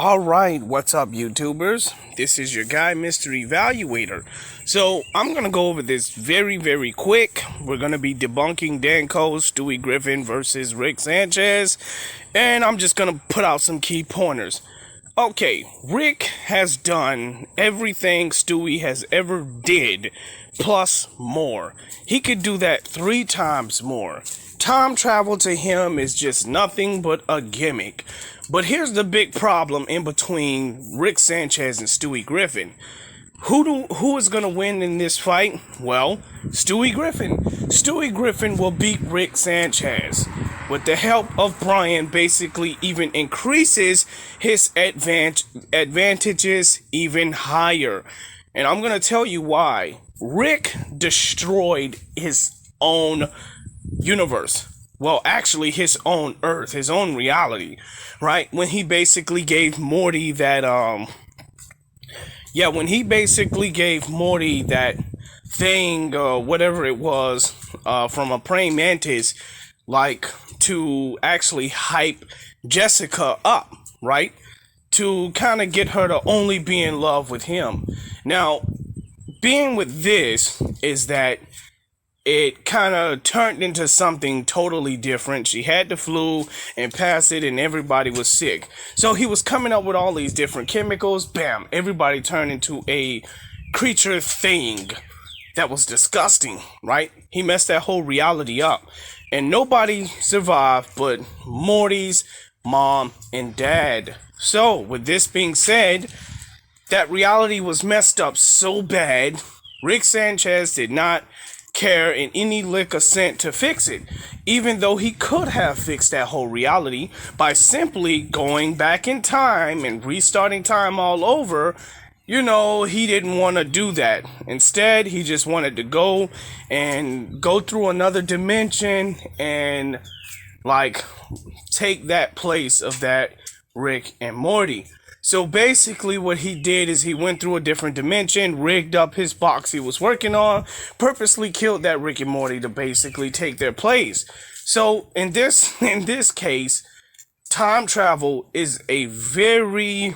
Alright, what's up YouTubers? This is your guy, Mr. Evaluator. So, I'm gonna go over this very quick. We're gonna be debunking Danco, Stewie Griffin versus Rick Sanchez. And I'm just gonna put out some key pointers. Okay, Rick has done everything Stewie has ever did, plus more. He could do that 3 times more. Time travel to him is just nothing but a gimmick. But here's the big problem in between Rick Sanchez and Stewie Griffin. Who is going to win in this fight? Well, Stewie Griffin. Stewie Griffin will beat Rick Sanchez. With the help of Brian, basically even increases his advantages even higher. And I'm going to tell you why. Rick destroyed his own universe. Well, actually his own Earth, his own reality, right? When he basically gave Morty that, thing, whatever it was, from a praying mantis, like, to actually hype Jessica up, right? To kind of get her to only be in love with him. Now, being with this is that it kind of turned into something totally different. She had the flu and passed it and everybody was sick. So he was coming up with all these different chemicals. Bam, everybody turned into a creature thing that was disgusting, right? He messed that whole reality up. And nobody survived but Morty's mom and dad. So with this being said, that reality was messed up so bad, Rick Sanchez did not care in any lick of cent to fix it, even though he could have fixed that whole reality by simply going back in time and restarting time all over. You know, he didn't want to do that. Instead, he just wanted to go through another dimension and like take that place of that Rick and Morty. So basically what he did is he went through a different dimension, rigged up his box he was working on, purposely killed that Rick and Morty to basically take their place. So in this case, time travel is a very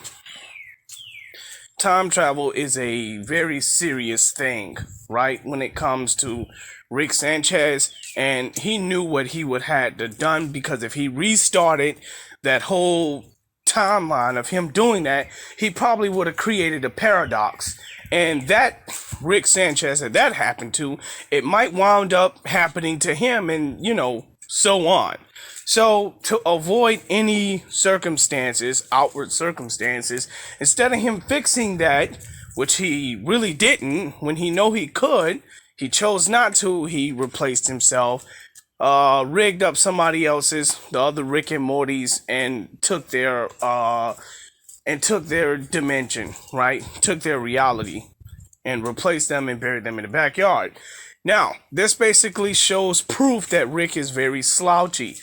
serious thing, right? When it comes to Rick Sanchez, and he knew what he would have to done, because if he restarted that whole timeline of him doing that, he probably would have created a paradox, and that Rick Sanchez that happened to, it might wound up happening to him, and so on. So to avoid any outward circumstances, instead of him fixing that, which he really didn't, when he know he could, he chose not to. He replaced himself, rigged up somebody else's, the other Rick and Morty's, and took their dimension, right? Took their reality and replaced them and buried them in the backyard. Now, this basically shows proof that Rick is very slouchy.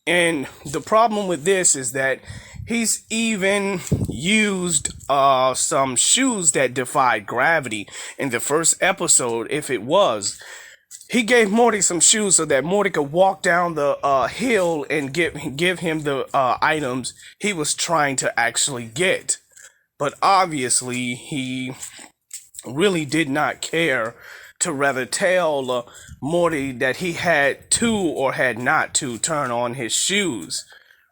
And the problem with this is that he's even used some shoes that defied gravity in the first episode. If it was, he gave Morty some shoes so that Morty could walk down the hill and give him the items he was trying to actually get. But obviously, he really did not care to rather tell Morty that he had to or had not to turn on his shoes,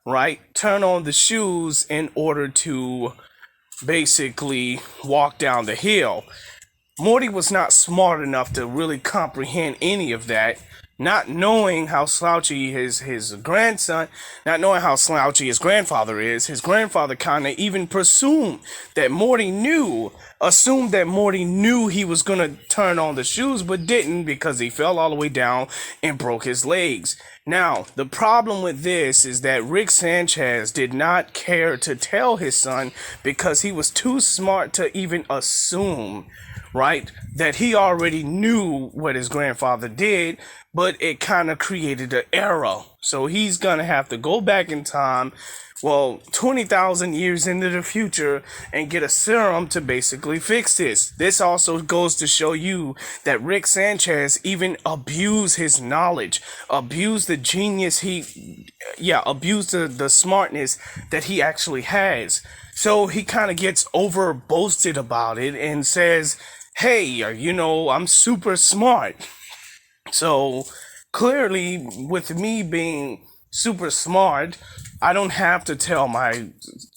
right? Turn on the shoes in order to basically walk down the hill. Morty was not smart enough to really comprehend any of that, not knowing how slouchy his grandson, not knowing how slouchy his grandfather is. His grandfather kind of even assumed that Morty knew he was going to turn on the shoes, but didn't, because he fell all the way down and broke his legs. Now, the problem with this is that Rick Sanchez did not care to tell his son, because he was too smart to even assume, right, that he already knew what his grandfather did. but it kind of created an error. So he's going to have to go back in time, well, 20,000 years into the future, and get a serum to basically fix this. This also goes to show you that Rick Sanchez even abused his knowledge, abused the genius abused the smartness that he actually has. So he kind of gets over boasted about it and says, hey, I'm super smart. So clearly, with me being super smart, I don't have to tell my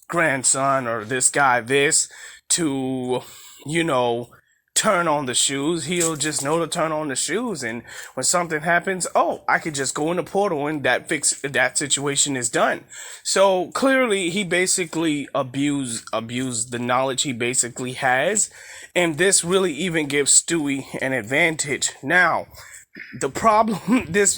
grandson or this guy this to, turn on the shoes. He'll just know to turn on the shoes. And when something happens, I could just go in the portal and that situation is done. So clearly he basically abused the knowledge he basically has. And this really even gives Stewie an advantage. Now, the problem, this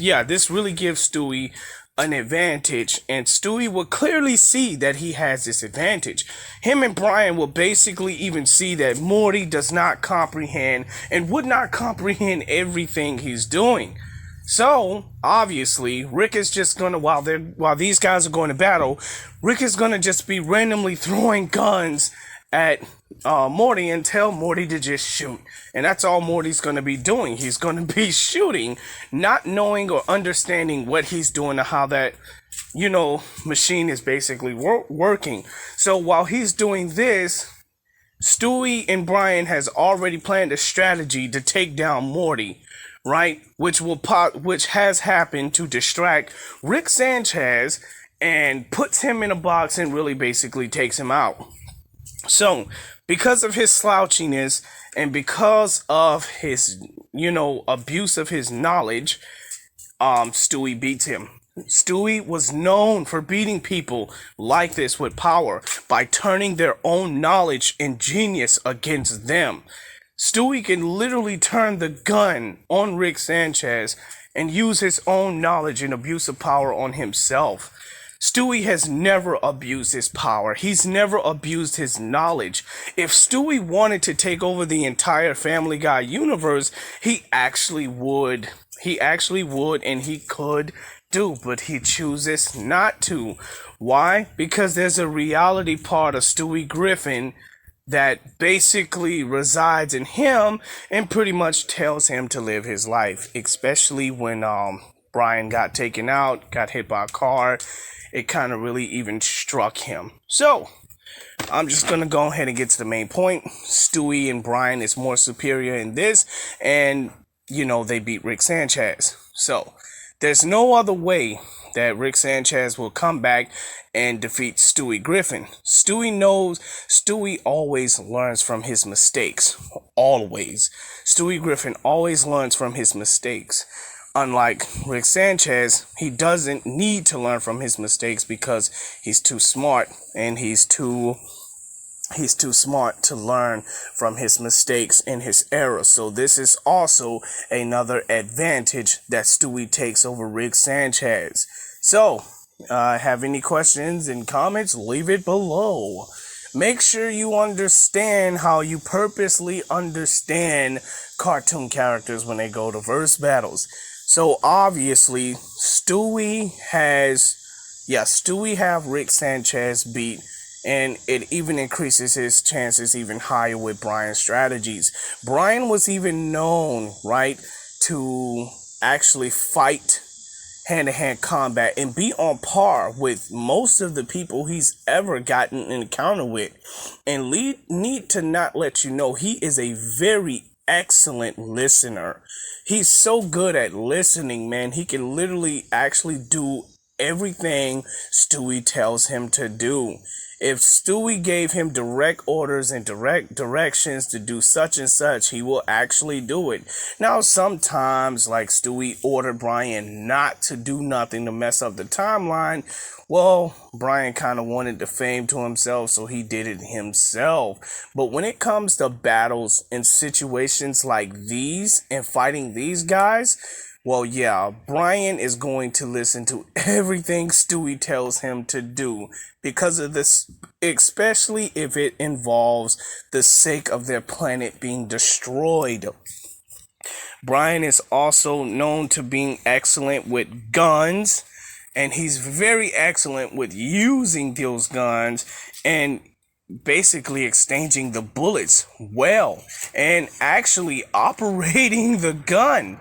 really gives Stewie an advantage, and Stewie will clearly see that he has this advantage. Him and Brian will basically even see that Morty does not comprehend and would not comprehend everything he's doing. So, obviously, Rick is just gonna, while these guys are going to battle, Rick is gonna just be randomly throwing guns at Morty and tell Morty to just shoot. And that's all Morty's going to be doing. He's going to be shooting, not knowing or understanding what he's doing or how that, machine is basically working. So while he's doing this, Stewie and Brian has already planned a strategy to take down Morty, right? Which has happened to distract Rick Sanchez and puts him in a box and really basically takes him out. So, because of his slouchiness and because of his, abuse of his knowledge, Stewie beats him. Stewie was known for beating people like this with power by turning their own knowledge and genius against them. Stewie can literally turn the gun on Rick Sanchez and use his own knowledge and abuse of power on himself. Stewie has never abused his power. He's never abused his knowledge. If Stewie wanted to take over the entire Family Guy universe, he actually would. And he could do, but he chooses not to. Why? Because there's a reality part of Stewie Griffin that basically resides in him and pretty much tells him to live his life, especially when Brian got taken out, got hit by a car. It kind of really even struck him. So, I'm just going to go ahead and get to the main point. Stewie and Brian is more superior in this, and, they beat Rick Sanchez. So, there's no other way that Rick Sanchez will come back and defeat Stewie Griffin. Stewie always learns from his mistakes. Always. Stewie Griffin always learns from his mistakes. Unlike Rick Sanchez, he doesn't need to learn from his mistakes because he's too smart, and he's too smart to learn from his mistakes and his errors. So this is also another advantage that Stewie takes over Rick Sanchez. So, have any questions and comments? Leave it below. Make sure you understand how you purposely understand cartoon characters when they go to verse battles. So obviously, Stewie have Rick Sanchez beat, and it even increases his chances even higher with Brian's strategies. Brian was even known, right, to actually fight hand-to-hand combat and be on par with most of the people he's ever gotten an encounter with. And need to not let you know, he is a very excellent listener. He's so good at listening, man. He can literally actually do everything Stewie tells him to do. If Stewie gave him direct orders and direct directions to do such and such, he will actually do it. Now, sometimes, like Stewie ordered Brian not to do nothing to mess up the timeline, well, Brian kind of wanted the fame to himself, so he did it himself. But when it comes to battles and situations like these and fighting these guys, well, yeah, Brian is going to listen to everything Stewie tells him to do because of this, especially if it involves the sake of their planet being destroyed. Brian is also known to being excellent with guns, and he's very excellent with using those guns and basically exchanging the bullets well and actually operating the gun.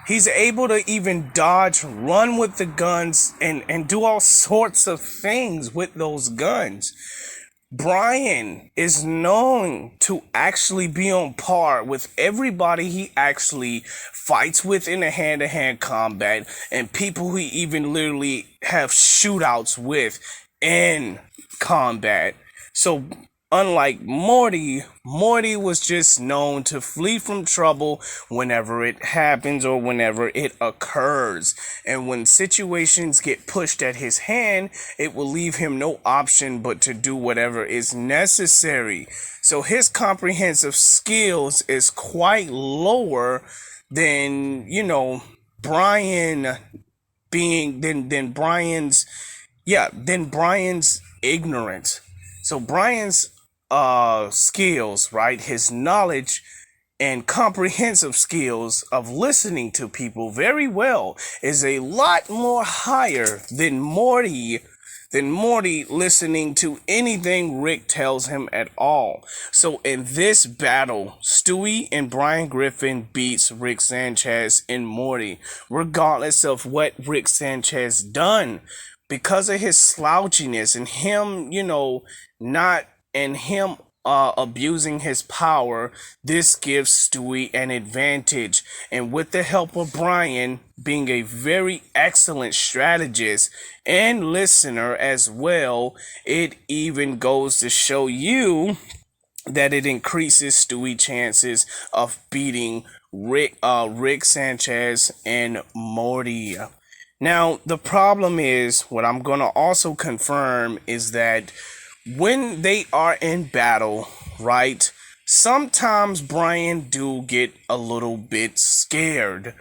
He's able to even dodge, run with the guns, and do all sorts of things with those guns. Brian is known to actually be on par with everybody he actually fights with in a hand-to-hand combat, and people he even literally have shootouts with in combat. So unlike Morty, Morty was just known to flee from trouble whenever it happens or whenever it occurs. And when situations get pushed at his hand, it will leave him no option but to do whatever is necessary. So his comprehensive skills is quite lower than, Brian being than Brian's than Brian's ignorance. So Brian's skills, right? His knowledge and comprehensive skills of listening to people very well is a lot more higher than Morty listening to anything Rick tells him at all. So in this battle, Stewie and Brian Griffin beats Rick Sanchez and Morty, regardless of what Rick Sanchez done. Because of his slouchiness and him, not and him abusing his power, this gives Stewie an advantage. And with the help of Brian being a very excellent strategist and listener as well, it even goes to show you that it increases Stewie's chances of beating Rick Sanchez and Morty. Now, the problem is, what I'm going to also confirm is that when they are in battle, right, sometimes Brian do get a little bit scared,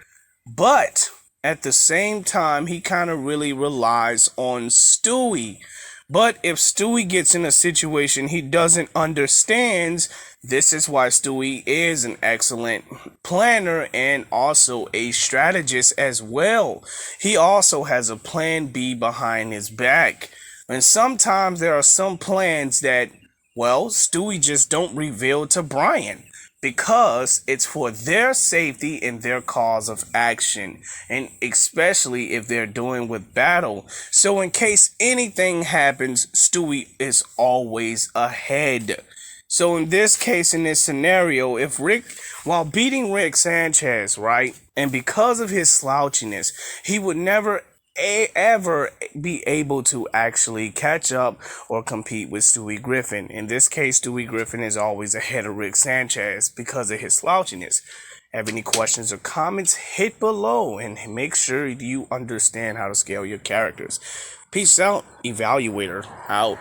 but at the same time, he kind of really relies on Stewie. But if Stewie gets in a situation he doesn't understand, this is why Stewie is an excellent planner and also a strategist as well. He also has a plan B behind his back. And sometimes there are some plans that, Stewie just don't reveal to Brian, because it's for their safety and their cause of action, and especially if they're doing with battle. So in case anything happens, Stewie is always ahead. So in this case, in this scenario, if Rick, while beating Rick Sanchez, right, and because of his slouchiness, he would never ever be able to actually catch up or compete with Stewie Griffin. In this case, Stewie Griffin is always ahead of Rick Sanchez because of his slouchiness. Have any questions or comments, hit below and make sure you understand how to scale your characters. Peace out, Evaluator out.